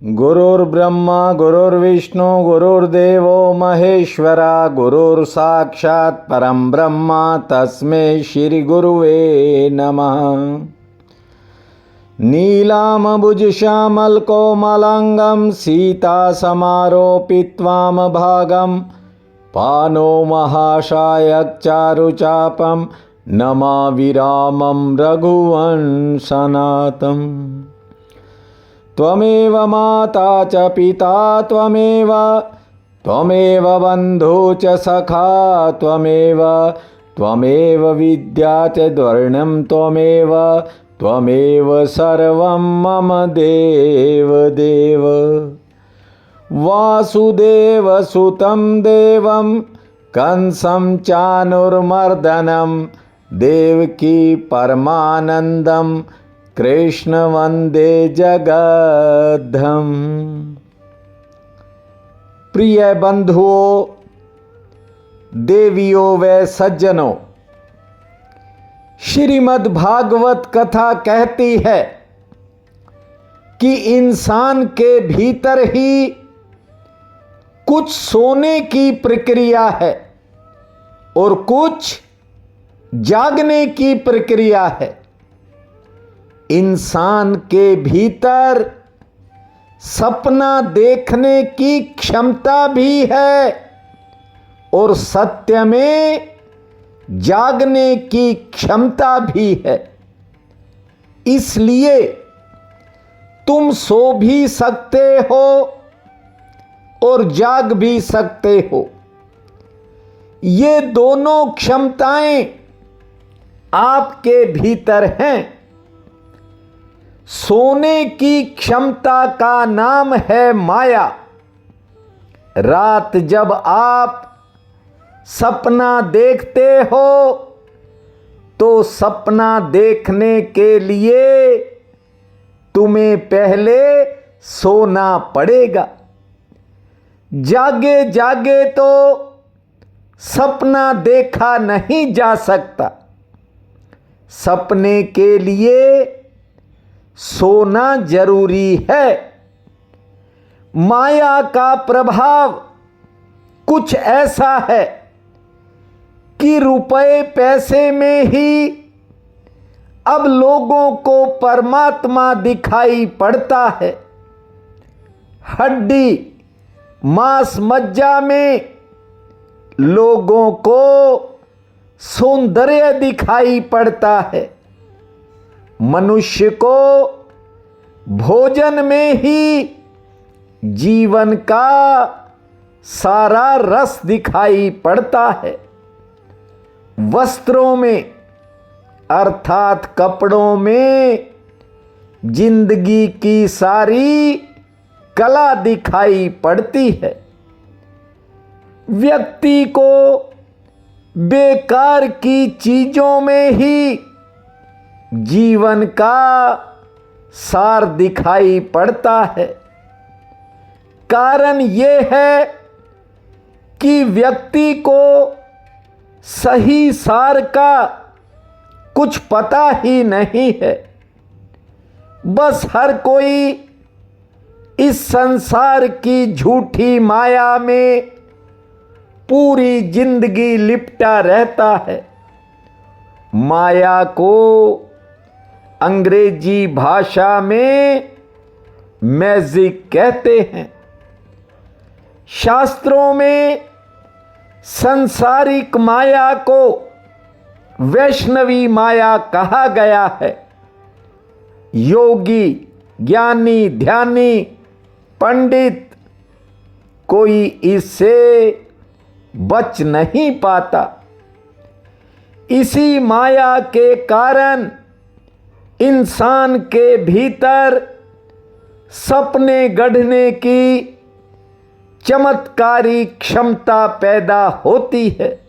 गुरुर्ब्रह्मा गुरुर्विष्णु गुरुर्देवो महेश्वरा गुरुर्साक्षात् परम ब्रह्मा तस्मै श्री गुरुवे नमः। नीलाम्बुजश्यामलकोमलाङ्गं सीतासमारोपित्वामभागं पानो महाशायचारुचापं नमामि रामं रघुवंशनाथम्। त्वमेव माता च पिता त्वमेव बन्धु च सखा त्वमेव विद्या च द्वर्णं त्वमेव सर्वं मम देव। वासुदेवसुतं देवं कंसं चानुर्मर्दनं देवकी परमानन्दं कृष्ण वंदे जगद्धम। प्रिय बंधुओं, देवियों व सज्जनों, श्रीमद् भागवत कथा कहती है कि इंसान के भीतर ही कुछ सोने की प्रक्रिया है और कुछ जागने की प्रक्रिया है। इंसान के भीतर सपना देखने की क्षमता भी है और सत्य में जागने की क्षमता भी है। इसलिए तुम सो भी सकते हो और जाग भी सकते हो। ये दोनों क्षमताएं आपके भीतर हैं। सोने की क्षमता का नाम है माया। रात जब आप सपना देखते हो तो सपना देखने के लिए तुम्हें पहले सोना पड़ेगा। जागे जागे तो सपना देखा नहीं जा सकता। सपने के लिए सोना जरूरी है। माया का प्रभाव कुछ ऐसा है कि रुपए पैसे में ही अब लोगों को परमात्मा दिखाई पड़ता है। हड्डी मांस मज्जा में लोगों को सौंदर्य दिखाई पड़ता है। मनुष्य को भोजन में ही जीवन का सारा रस दिखाई पड़ता है। वस्त्रों में अर्थात कपड़ों में जिंदगी की सारी कला दिखाई पड़ती है। व्यक्ति को बेकार की चीजों में ही जीवन का सार दिखाई पड़ता है। कारण यह है कि व्यक्ति को सही सार का कुछ पता ही नहीं है। बस हर कोई इस संसार की झूठी माया में पूरी जिंदगी लिपटा रहता है। माया को अंग्रेजी भाषा में मैजिक कहते हैं। शास्त्रों में सांसारिक माया को वैष्णवी माया कहा गया है। योगी, ज्ञानी, ध्यानी, पंडित कोई इससे बच नहीं पाता। इसी माया के कारण इंसान के भीतर सपने गढ़ने की चमत्कारी क्षमता पैदा होती है।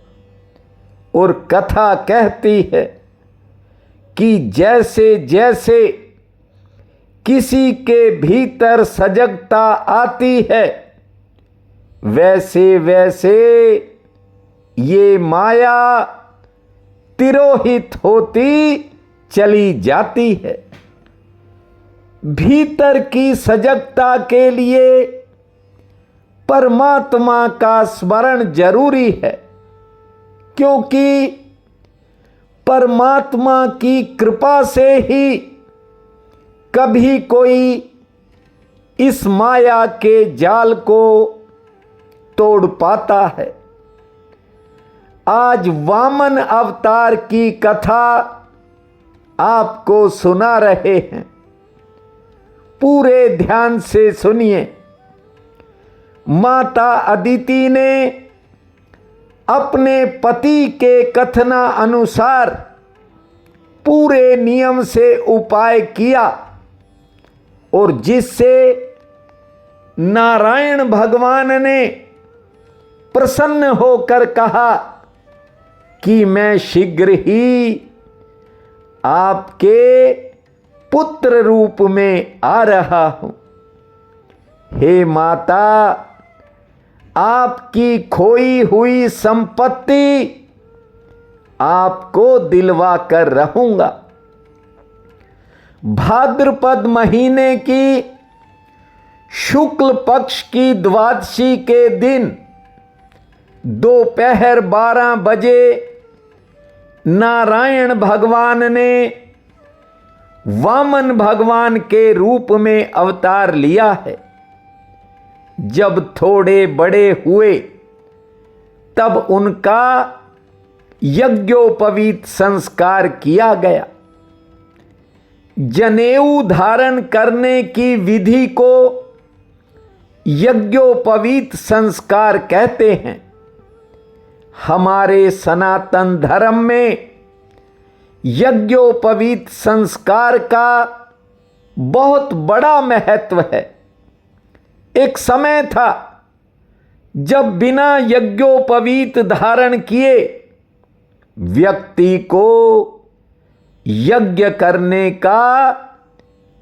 और कथा कहती है कि जैसे जैसे किसी के भीतर सजगता आती है वैसे वैसे ये माया तिरोहित होती चली जाती है। भीतर की सजगता के लिए परमात्मा का स्मरण जरूरी है, क्योंकि परमात्मा की कृपा से ही कभी कोई इस माया के जाल को तोड़ पाता है। आज वामन अवतार की कथा आपको सुना रहे हैं, पूरे ध्यान से सुनिए। माता अदिति ने अपने पति के कथना अनुसार पूरे नियम से उपाय किया और जिससे नारायण भगवान ने प्रसन्न होकर कहा कि मैं शीघ्र ही आपके पुत्र रूप में आ रहा हूं। हे माता, आपकी खोई हुई संपत्ति आपको दिलवा कर रहूंगा। भाद्रपद महीने की शुक्ल पक्ष की द्वादशी के दिन दोपहर 12 बजे नारायण भगवान ने वामन भगवान के रूप में अवतार लिया है। जब थोड़े बड़े हुए तब उनका यज्ञोपवीत संस्कार किया गया। जनेऊ धारण करने की विधि को यज्ञोपवीत संस्कार कहते हैं। हमारे सनातन धर्म में यज्ञोपवीत संस्कार का बहुत बड़ा महत्व है। एक समय था जब बिना यज्ञोपवीत धारण किए व्यक्ति को यज्ञ करने का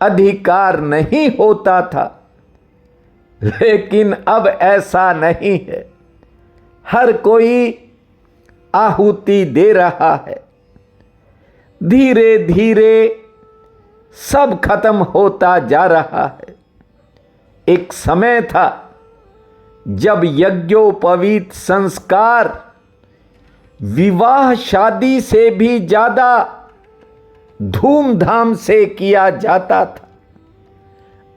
अधिकार नहीं होता था, लेकिन अब ऐसा नहीं है। हर कोई आहुति दे रहा है। धीरे धीरे सब खत्म होता जा रहा है। एक समय था जब यज्ञोपवीत संस्कार विवाह शादी से भी ज्यादा धूमधाम से किया जाता था।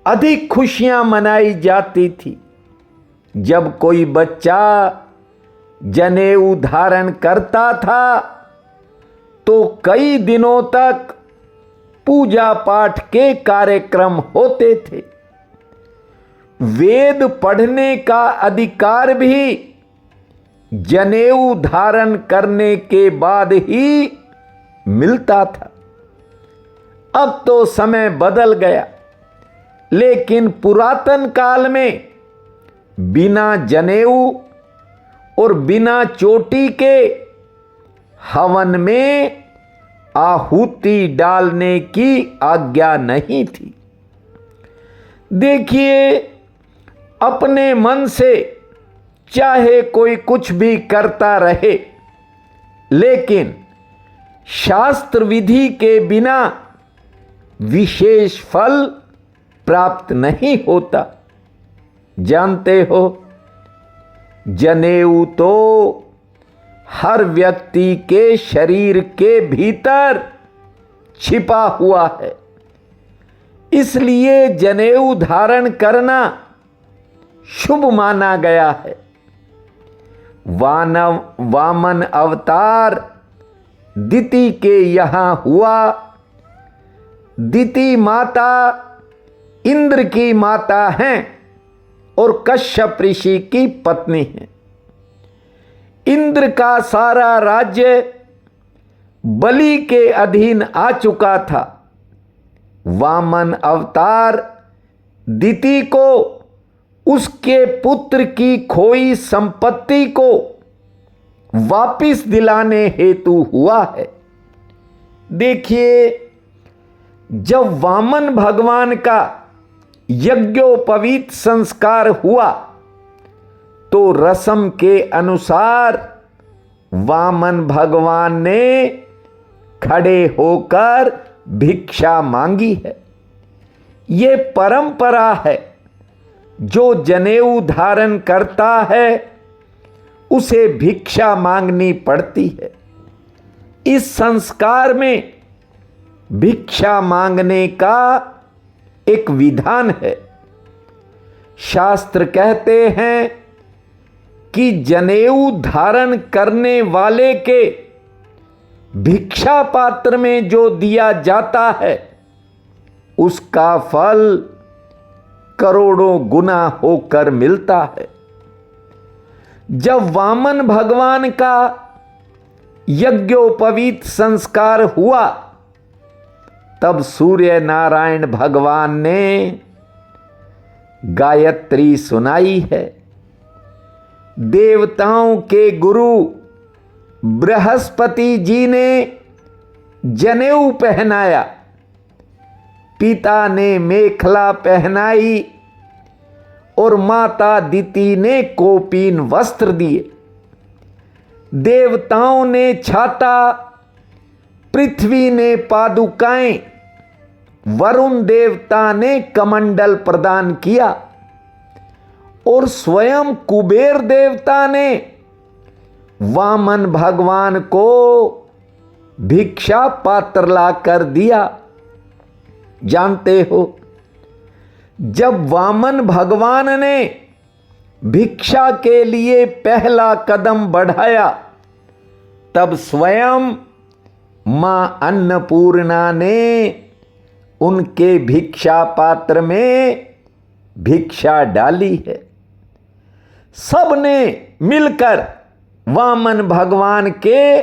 अधिक खुशियां मनाई जाती थी। जब कोई बच्चा जनेऊ धारण करता था तो कई दिनों तक पूजा पाठ के कार्यक्रम होते थे। वेद पढ़ने का अधिकार भी जनेऊ धारण करने के बाद ही मिलता था। अब तो समय बदल गया, लेकिन पुरातन काल में बिना जनेऊ और बिना चोटी के हवन में आहुति डालने की आज्ञा नहीं थी। देखिए, अपने मन से चाहे कोई कुछ भी करता रहे, लेकिन शास्त्र विधि के बिना विशेष फल प्राप्त नहीं होता। जानते हो, जनेऊ तो हर व्यक्ति के शरीर के भीतर छिपा हुआ है। इसलिए जनेऊ धारण करना शुभ माना गया है। वामन अवतार दिति के यहां हुआ। दिति माता इंद्र की माता हैं और कश्यप ऋषि की पत्नी हैं। इंद्र का सारा राज्य बलि के अधीन आ चुका था। वामन अवतार दिति को उसके पुत्र की खोई संपत्ति को वापिस दिलाने हेतु हुआ है। देखिए, जब वामन भगवान का यज्ञोपवीत संस्कार हुआ तो रस्म के अनुसार वामन भगवान ने खड़े होकर भिक्षा मांगी है। ये परंपरा है। जो जनेऊ धारण करता है उसे भिक्षा मांगनी पड़ती है। इस संस्कार में भिक्षा मांगने का एक विधान है। शास्त्र कहते हैं कि जनेऊ धारण करने वाले के भिक्षा पात्र में जो दिया जाता है उसका फल करोड़ों गुना होकर मिलता है। जब वामन भगवान का यज्ञोपवीत संस्कार हुआ तब सूर्य नारायण भगवान ने गायत्री सुनाई है। देवताओं के गुरु बृहस्पति जी ने जनेऊ पहनाया, पिता ने मेखला पहनाई और माता दिति ने कोपीन वस्त्र दिए। देवताओं ने छाता, पृथ्वी ने पादुकाएं, वरुण देवता ने कमंडल प्रदान किया और स्वयं कुबेर देवता ने वामन भगवान को भिक्षा पात्र ला कर दिया। जानते हो, जब वामन भगवान ने भिक्षा के लिए पहला कदम बढ़ाया तब स्वयं मां अन्नपूर्णा ने उनके भिक्षा पात्र में भिक्षा डाली है। सबने मिलकर वामन भगवान के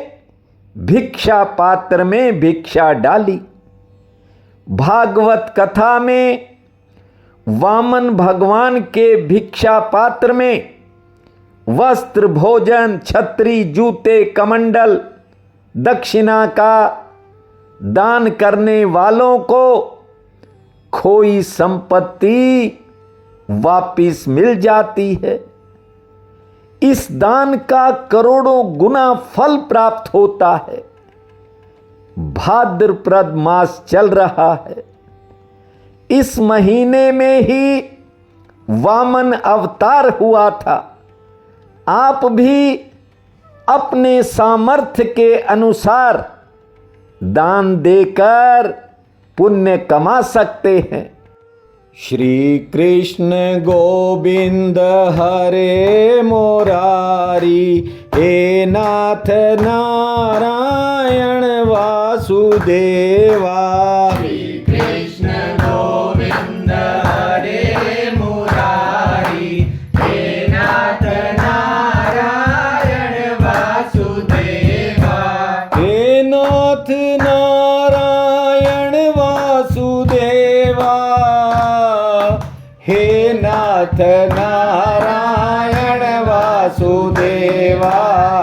भिक्षा पात्र में भिक्षा डाली। भागवत कथा में वामन भगवान के भिक्षा पात्र में वस्त्र, भोजन, छत्री, जूते, कमंडल, दक्षिणा का दान करने वालों को खोई संपत्ति वापिस मिल जाती है। इस दान का करोड़ों गुना फल प्राप्त होता है। भाद्रपद मास चल रहा है। इस महीने में ही वामन अवतार हुआ था। आप भी अपने सामर्थ्य के अनुसार दान देकर पुण्य कमा सकते हैं। श्री कृष्ण गोविंद हरे मुरारी, हे नाथ नारायण वासुदेवा। श्री कृष्ण गोविंद हरे मुरारी, हे नाथ नारायण वासुदेवा। हे नाथ नारायण वासुदेवा, हे नाथ नारायण वासुदेवा।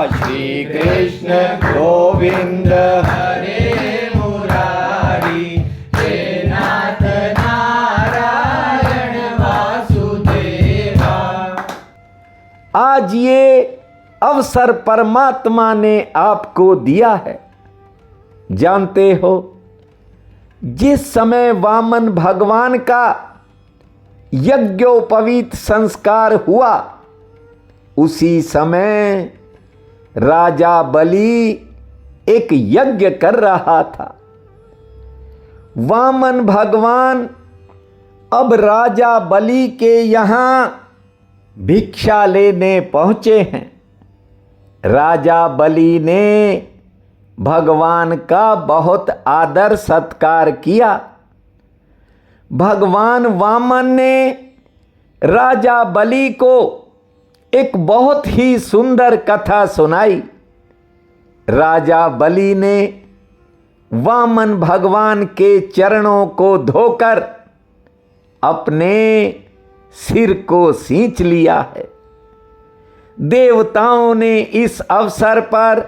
श्री कृष्ण गोविंद हरे मुरारी, हे नाथ नारायण वासुदेवा। आज ये अवसर परमात्मा ने आपको दिया है। जानते हो, जिस समय वामन भगवान का यज्ञोपवीत संस्कार हुआ उसी समय राजा बलि एक यज्ञ कर रहा था। वामन भगवान अब राजा बलि के यहां भिक्षा लेने पहुंचे हैं। राजा बलि ने भगवान का बहुत आदर सत्कार किया। भगवान वामन ने राजा बलि को एक बहुत ही सुंदर कथा सुनाई। राजा बलि ने वामन भगवान के चरणों को धोकर अपने सिर को सींच लिया है। देवताओं ने इस अवसर पर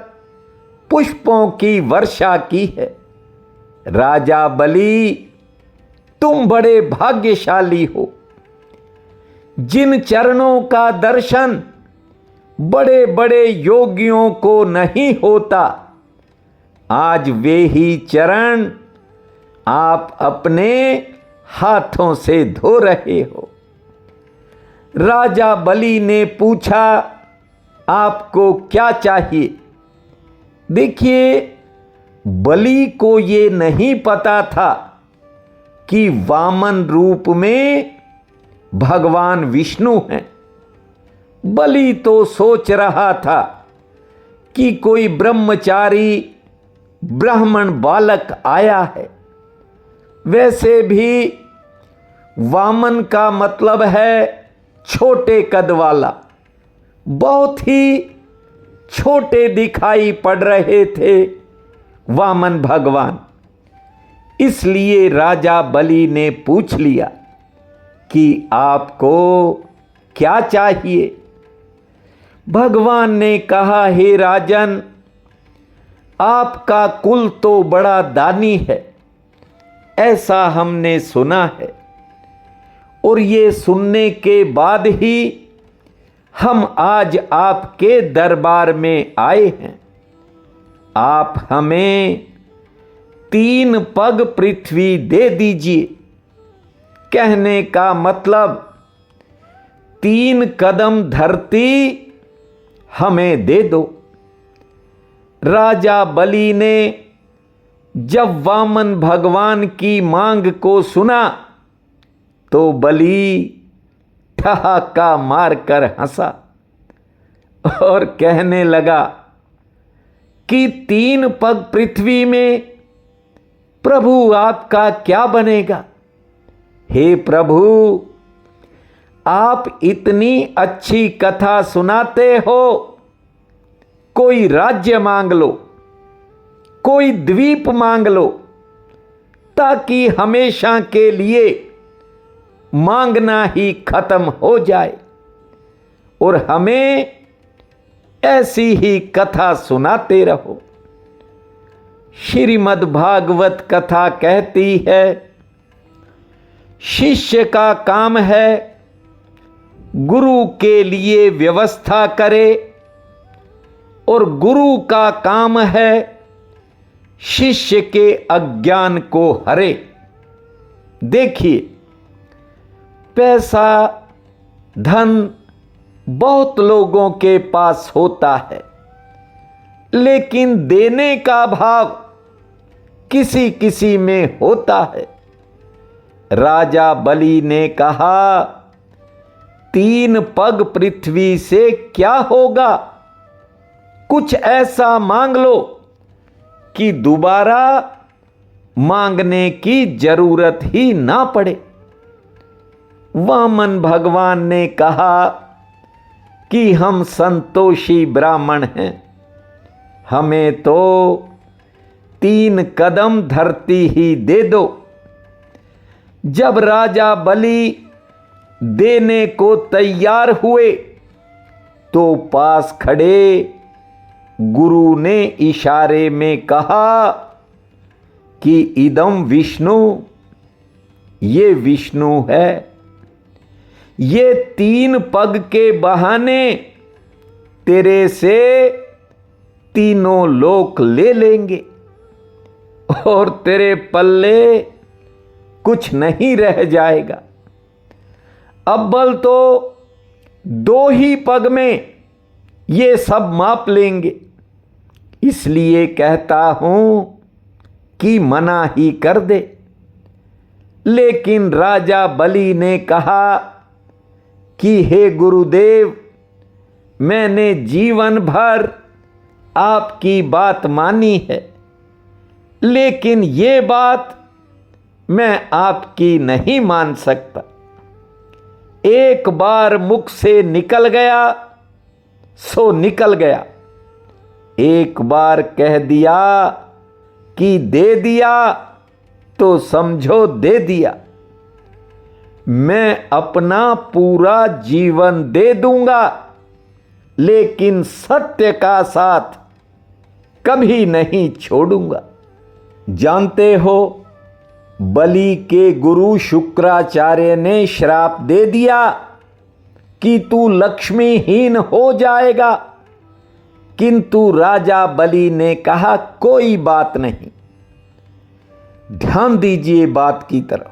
पुष्पों की वर्षा की है। राजा बलि, तुम बड़े भाग्यशाली हो। जिन चरणों का दर्शन बड़े बड़े योगियों को नहीं होता, आज वे ही चरण आप अपने हाथों से धो रहे हो। राजा बलि ने पूछा, आपको क्या चाहिए? देखिए, बलि को ये नहीं पता था कि वामन रूप में भगवान विष्णु हैं। बलि तो सोच रहा था कि कोई ब्रह्मचारी ब्राह्मण बालक आया है। वैसे भी वामन का मतलब है छोटे कद वाला। बहुत ही छोटे दिखाई पड़ रहे थे वामन भगवान। इसलिए राजा बलि ने पूछ लिया कि आपको क्या चाहिए? भगवान ने कहा, हे राजन, आपका कुल तो बड़ा दानी है, ऐसा हमने सुना है। और ये सुनने के बाद ही हम आज आपके दरबार में आए हैं। आप हमें 3 पग पृथ्वी दे दीजिए। कहने का मतलब 3 कदम धरती हमें दे दो। राजा बलि ने जब वामन भगवान की मांग को सुना तो बलि ठहाका मारकर हंसा और कहने लगा कि 3 पग पृथ्वी में प्रभु आपका क्या बनेगा? हे प्रभु, आप इतनी अच्छी कथा सुनाते हो, कोई राज्य मांग लो, कोई द्वीप मांग लो, ताकि हमेशा के लिए मांगना ही खत्म हो जाए और हमें ऐसी ही कथा सुनाते रहो। श्रीमद् भागवत कथा कहती है, शिष्य का काम है गुरु के लिए व्यवस्था करे और गुरु का काम है शिष्य के अज्ञान को हरे। देखिए, पैसा धन बहुत लोगों के पास होता है, लेकिन देने का भाव किसी किसी में होता है। राजा बलि ने कहा, 3 पग पृथ्वी से क्या होगा? कुछ ऐसा मांग लो कि दोबारा मांगने की जरूरत ही ना पड़े। वामन भगवान ने कहा कि हम संतोषी ब्राह्मण हैं, हमें तो 3 कदम धरती ही दे दो। जब राजा बलि देने को तैयार हुए तो पास खड़े गुरु ने इशारे में कहा कि इदम विष्णु, ये विष्णु है। ये 3 पग के बहाने तेरे से तीनों लोक ले लेंगे और तेरे पल्ले कुछ नहीं रह जाएगा। अव्वल तो 2 ही पग में ये सब माप लेंगे, इसलिए कहता हूं कि मना ही कर दे। लेकिन राजा बलि ने कहा कि हे गुरुदेव, मैंने जीवन भर आपकी बात मानी है, लेकिन ये बात मैं आपकी नहीं मान सकता। एक बार मुख से निकल गया सो निकल गया। एक बार कह दिया कि दे दिया तो समझो दे दिया। मैं अपना पूरा जीवन दे दूंगा, लेकिन सत्य का साथ कभी नहीं छोड़ूंगा। जानते हो, बलि के गुरु शुक्राचार्य ने श्राप दे दिया कि तू लक्ष्मीहीन हो जाएगा, किंतु राजा बलि ने कहा कोई बात नहीं। ध्यान दीजिए बात की तरफ।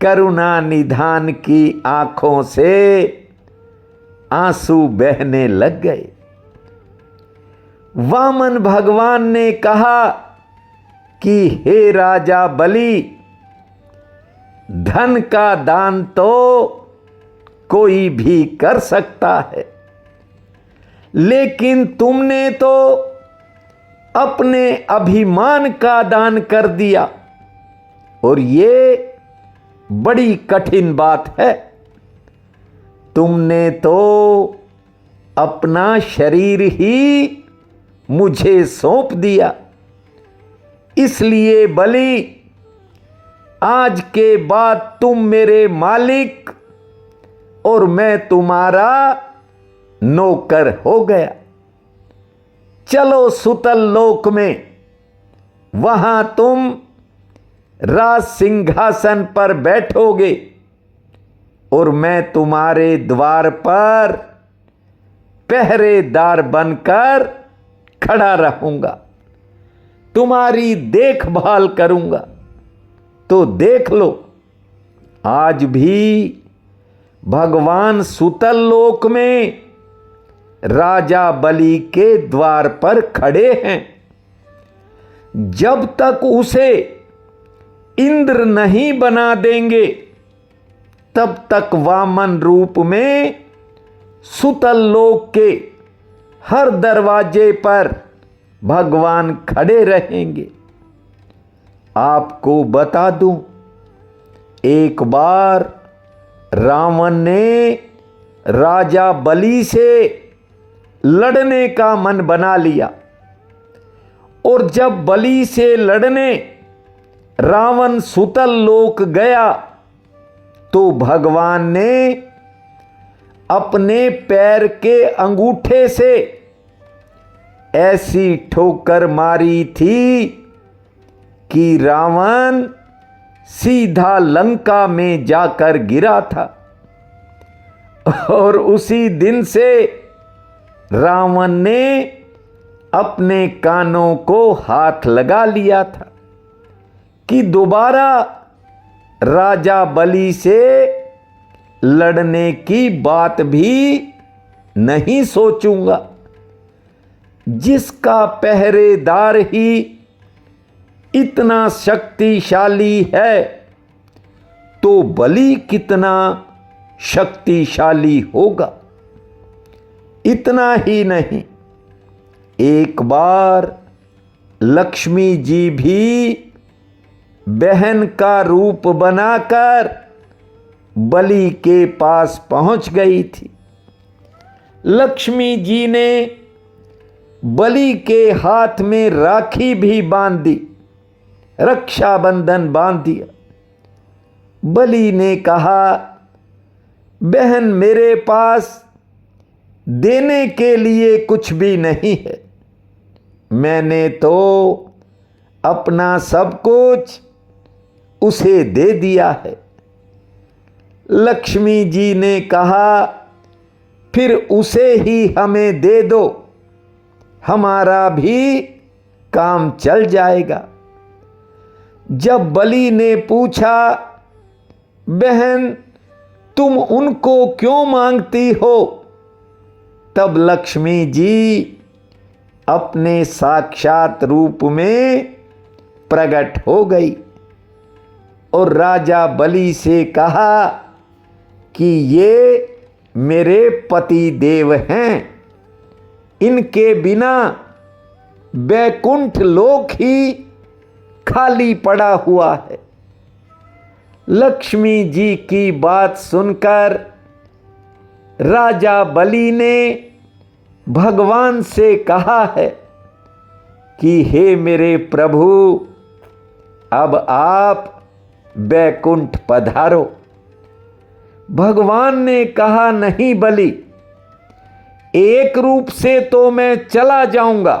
करुणा निधान की आंखों से आंसू बहने लग गए। वामन भगवान ने कहा कि हे राजा बलि, धन का दान तो कोई भी कर सकता है, लेकिन तुमने तो अपने अभिमान का दान कर दिया, और ये बड़ी कठिन बात है। तुमने तो अपना शरीर ही मुझे सौंप दिया। इसलिए बलि, आज के बाद तुम मेरे मालिक और मैं तुम्हारा नौकर हो गया। चलो सुतल लोक में, वहां तुम राज सिंहासन पर बैठोगे और मैं तुम्हारे द्वार पर पहरेदार बनकर खड़ा रहूंगा, तुम्हारी देखभाल करूंगा। तो देख लो, आज भी भगवान सुतल लोक में राजा बलि के द्वार पर खड़े हैं। जब तक उसे इंद्र नहीं बना देंगे, तब तक वामन रूप में सुतल लोक के हर दरवाजे पर भगवान खड़े रहेंगे। आपको बता दूं, एक बार रावण ने राजा बलि से लड़ने का मन बना लिया, और जब बलि से लड़ने रावण सुतल लोक गया, तो भगवान ने अपने पैर के अंगूठे से ऐसी ठोकर मारी थी कि रावण सीधा लंका में जाकर गिरा था। और उसी दिन से रावण ने अपने कानों को हाथ लगा लिया था कि दोबारा राजा बलि से लड़ने की बात भी नहीं सोचूंगा। जिसका पहरेदार ही इतना शक्तिशाली है, तो बलि कितना शक्तिशाली होगा। इतना ही नहीं, एक बार लक्ष्मी जी भी बहन का रूप बनाकर बलि के पास पहुंच गई थी। लक्ष्मी जी ने बलि के हाथ में राखी भी बांध दी, रक्षाबंधन बांध दिया। बलि ने कहा, बहन, मेरे पास देने के लिए कुछ भी नहीं है, मैंने तो अपना सब कुछ उसे दे दिया है। लक्ष्मी जी ने कहा, फिर उसे ही हमें दे दो, हमारा भी काम चल जाएगा। जब बलि ने पूछा, बहन तुम उनको क्यों मांगती हो, तब लक्ष्मी जी अपने साक्षात रूप में प्रकट हो गई और राजा बलि से कहा कि ये मेरे पति देव हैं, इनके बिना वैकुंठ लोक ही खाली पड़ा हुआ है। लक्ष्मी जी की बात सुनकर राजा बलि ने भगवान से कहा है कि हे मेरे प्रभु, अब आप वैकुंठ पधारो। भगवान ने कहा, नहीं बलि, एक रूप से तो मैं चला जाऊंगा,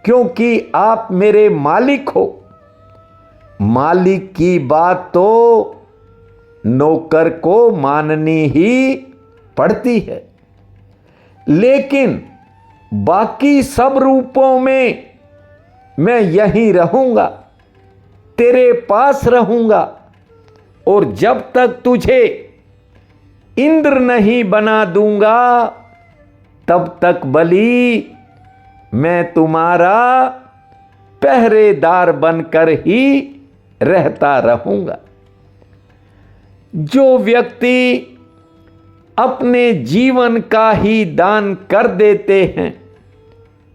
क्योंकि आप मेरे मालिक हो। मालिक की बात तो नौकर को माननी ही पड़ती है, लेकिन बाकी सब रूपों में मैं यहीं रहूंगा, तेरे पास रहूंगा। और जब तक तुझे इंद्र नहीं बना दूंगा तब तक बलि मैं तुम्हारा पहरेदार बनकर ही रहता रहूंगा। जो व्यक्ति अपने जीवन का ही दान कर देते हैं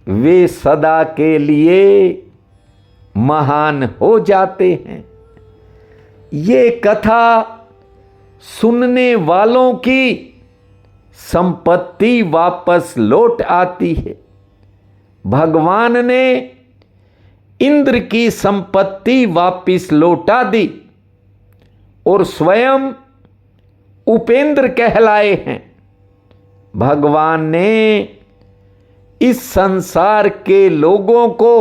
वे सदा के लिए महान हो जाते हैं। ये कथा सुनने वालों की संपत्ति वापस लौट आती है। भगवान ने इंद्र की संपत्ति वापस लौटा दी और स्वयं उपेंद्र कहलाए हैं। भगवान ने इस संसार के लोगों को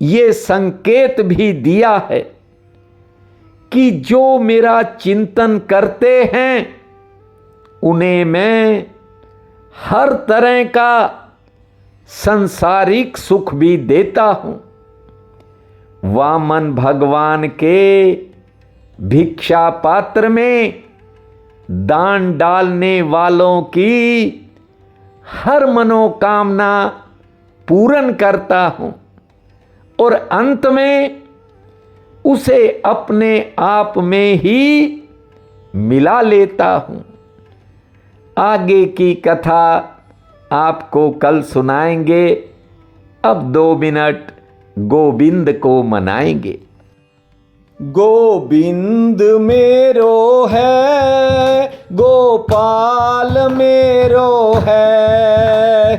ये संकेत भी दिया है कि जो मेरा चिंतन करते हैं उन्हें मैं हर तरह का सांसारिक सुख भी देता हूं। वामन भगवान के भिक्षा पात्र में दान डालने वालों की हर मनोकामना पूर्ण करता हूं और अंत में उसे अपने आप में ही मिला लेता हूं। आगे की कथा आपको कल सुनाएंगे। अब 2 मिनट गोविंद को मनाएंगे। गोविंद मेरो है, गोपाल मेरो है।